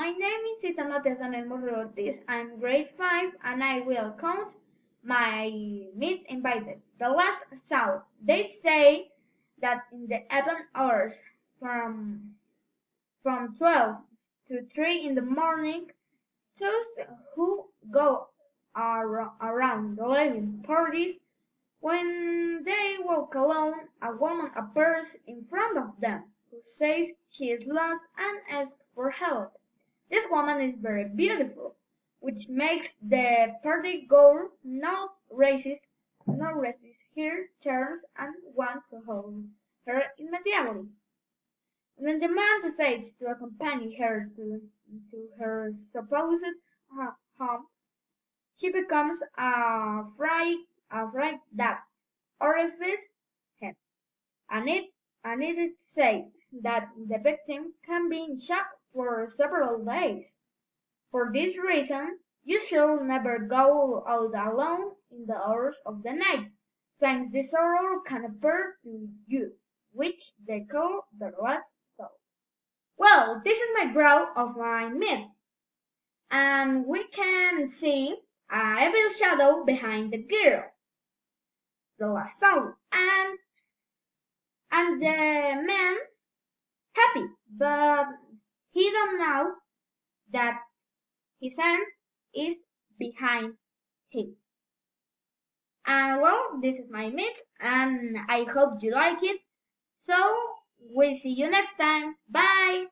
My name is Ethan Monroy. I'm grade 5 and I will count my meet invited. The last sound. They say that in the 11 hours from 12 to 3 in the morning, those who go around living parties, when they walk alone, a woman appears in front of them who says she is lost and asks for help. This woman is very beautiful, which makes the party goer not racist, her turns and wants to hold her immediately. When the man decides to accompany her to her supposed home, she becomes afraid that horrifies him, and it is said that the victim can be in shock for several days. For this reason, you should never go out alone in the hours of the night, since this horror can appear to you, which they call the last soul. Well, this is my draw of my myth, and we can see a evil shadow behind the girl, the last soul, and the man happy, but he don't know that his hand is behind him. And well, this is my myth, and I hope you like it. So, we'll see you next time. Bye!